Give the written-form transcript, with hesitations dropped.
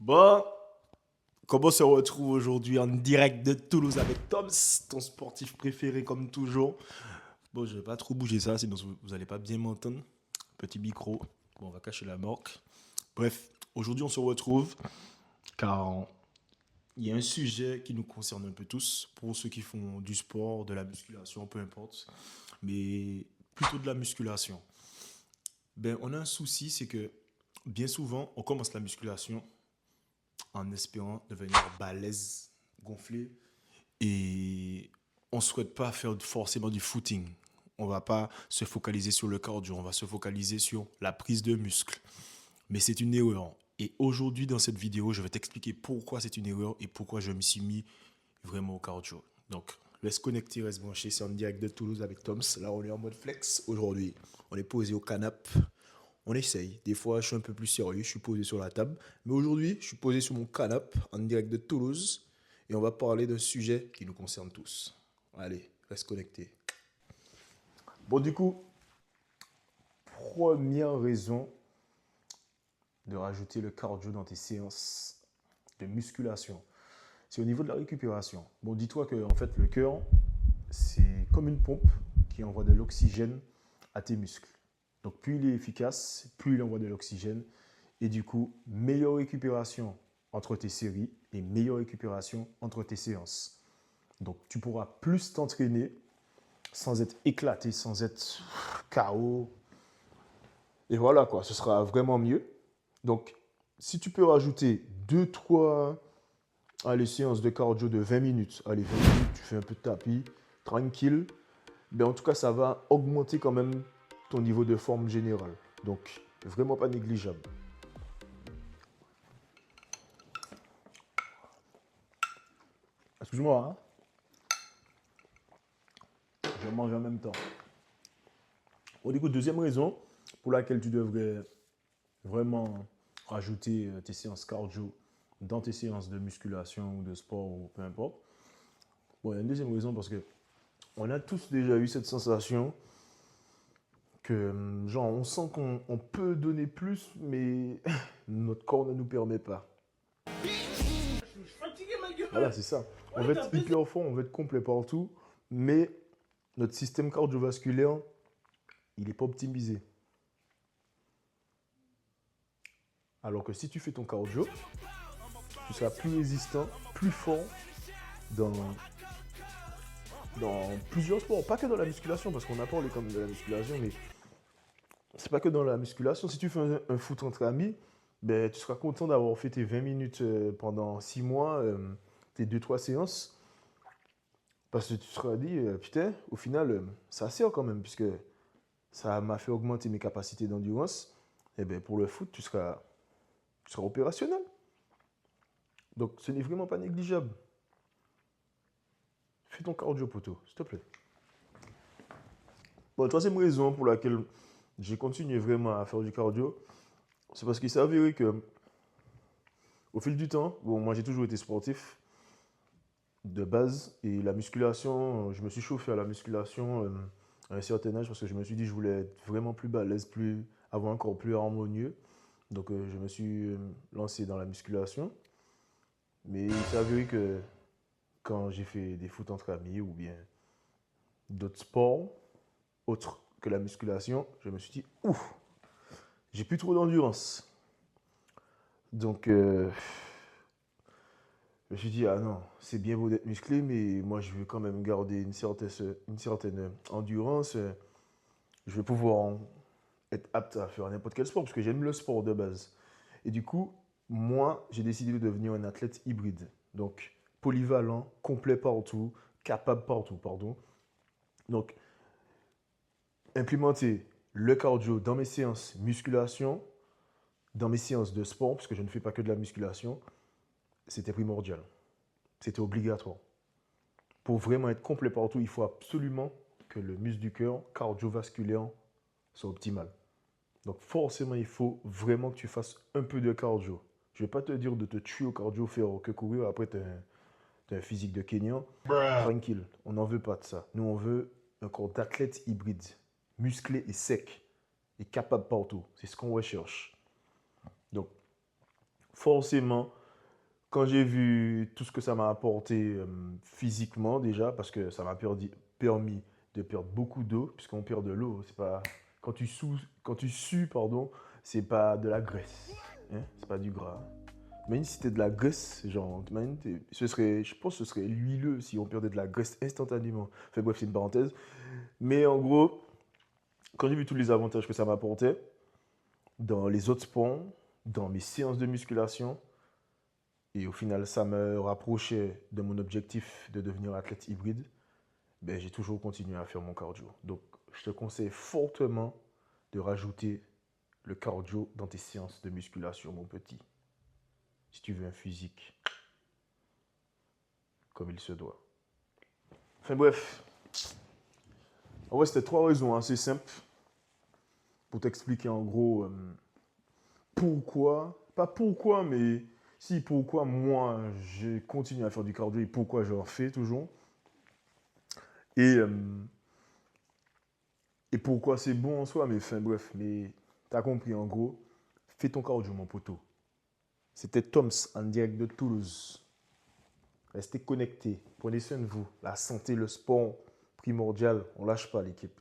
Bon, comment on se retrouve aujourd'hui en direct de Toulouse avec Toms, ton sportif préféré comme toujours. Bon, je vais pas trop bouger ça, sinon vous allez pas bien m'entendre. Petit micro. Bon, on va cacher la marque. Bref, aujourd'hui on se retrouve car il y a un sujet qui nous concerne un peu tous, pour ceux qui font du sport, de la musculation, peu importe, mais plutôt de la musculation. Ben, on a un souci, c'est que bien souvent, on commence la musculation en espérant devenir balèze, gonflé, et on ne souhaite pas faire forcément du footing. On ne va pas se focaliser sur le cardio, on va se focaliser sur la prise de muscle. Mais c'est une erreur. Et aujourd'hui, dans cette vidéo, je vais t'expliquer pourquoi c'est une erreur et pourquoi je me suis mis vraiment au cardio. Donc, laisse connecter, reste branché. C'est en direct de Toulouse avec Toms. Là, on est en mode flex aujourd'hui. On est posé au canapé. On essaye. Des fois, je suis un peu plus sérieux. Je suis posé sur la table. Mais aujourd'hui, je suis posé sur mon canapé en direct de Toulouse. Et on va parler d'un sujet qui nous concerne tous. Allez, reste connecté. Bon, du coup, première raison de rajouter le cardio dans tes séances de musculation, c'est au niveau de la récupération. Bon, dis-toi que en fait, le cœur, c'est comme une pompe qui envoie de l'oxygène à tes muscles. Donc, plus il est efficace, plus il envoie de l'oxygène. Et du coup, meilleure récupération entre tes séries et meilleure récupération entre tes séances. Donc, tu pourras plus t'entraîner sans être éclaté, sans être KO. Et voilà quoi, ce sera vraiment mieux. Donc, si tu peux rajouter 2-3 séances de cardio de 20 minutes, allez, 20 minutes, tu fais un peu de tapis, tranquille, ben en tout cas, ça va augmenter quand même ton niveau de forme générale. Donc, vraiment pas négligeable. Excuse-moi, hein, je mange en même temps. Bon, du coup, deuxième raison pour laquelle tu devrais vraiment rajouter tes séances cardio dans tes séances de musculation ou de sport ou peu importe. Bon, il y a une deuxième raison parce que on a tous déjà eu cette sensation que, genre, on sent qu'on peut donner plus, mais notre corps ne nous permet pas. Je suis fatigué, ma Voilà, gueule. c'est ça. On Ouais, veut t'as être baisé. hyper fort, on veut être complet partout, mais notre système cardiovasculaire, il n'est pas optimisé. Alors que si tu fais ton cardio, tu seras plus résistant, plus fort dans, dans plusieurs sports. Pas que dans la musculation, parce qu'on a parlé comme de la musculation, mais c'est pas que dans la musculation. Si tu fais un foot entre amis, ben, tu seras content d'avoir fait tes 20 minutes pendant 6 mois, tes 2-3 séances. Parce que tu te seras dit, putain, au final, ça sert quand même, puisque ça m'a fait augmenter mes capacités d'endurance. Et ben, pour le foot, tu seras opérationnel. Donc, ce n'est vraiment pas négligeable. Fais ton cardio, poteau, s'il te plaît. Bon, la troisième raison pour laquelle j'ai continué vraiment à faire du cardio, c'est parce qu'il s'est avéré que, au fil du temps, bon, moi j'ai toujours été sportif de base et la musculation, je me suis chauffé à la musculation à un certain âge parce que je me suis dit que je voulais être vraiment plus balèze, avoir un corps plus harmonieux. Donc je me suis lancé dans la musculation. Mais il s'est avéré que quand j'ai fait des foot entre amis ou bien d'autres sports autres que la musculation, je me suis dit, ouf, j'ai plus trop d'endurance. Donc je me suis dit, ah non, c'est bien beau d'être musclé, mais moi je veux quand même garder une certaine endurance. Je veux pouvoir être apte à faire n'importe quel sport parce que j'aime le sport de base. Et du coup, moi, j'ai décidé de devenir un athlète hybride. Donc, polyvalent, complet partout, capable partout, pardon. Donc, implémenter le cardio dans mes séances musculation, dans mes séances de sport, parce que je ne fais pas que de la musculation, c'était primordial. C'était obligatoire. Pour vraiment être complet partout, il faut absolument que le muscle du cœur cardiovasculaire soit optimal. Donc forcément, il faut vraiment que tu fasses un peu de cardio. Je ne vais pas te dire de te tuer au cardio, faire que courir, après tu as un physique de Kenyan. Tranquille, on n'en veut pas de ça. Nous, on veut un corps d'athlète hybride, musclé et sec, et capable partout. C'est ce qu'on recherche. Donc, forcément, quand j'ai vu tout ce que ça m'a apporté physiquement déjà, parce que ça m'a permis de perdre beaucoup d'eau, puisqu'on perd de l'eau, c'est pas quand tu sues, pardon, c'est pas de la graisse, hein, c'est pas du gras. Imagine si c'était de la graisse, genre, je pense que ce serait huileux si on perdait de la graisse instantanément. Enfin bref, c'est une parenthèse. Mais en gros, quand j'ai vu tous les avantages que ça m'apportait, dans les autres sports, dans mes séances de musculation, et au final, ça me rapprochait de mon objectif de devenir athlète hybride, ben, j'ai toujours continué à faire mon cardio. Donc, je te conseille fortement de rajouter le cardio dans tes séances de musculation, mon petit. Si tu veux un physique comme il se doit. Enfin bref. En vrai, c'était trois raisons assez simples pour t'expliquer en gros pourquoi, pas pourquoi, mais si pourquoi moi je continue à faire du cardio et pourquoi je le fais toujours. Et, euh, et pourquoi c'est bon en soi, mais enfin bref, mais t'as compris en gros, fais ton cardio mon poteau. C'était Toms en direct de Toulouse. Restez connectés, prenez soin de vous. La santé, le sport, primordial, on lâche pas l'équipe.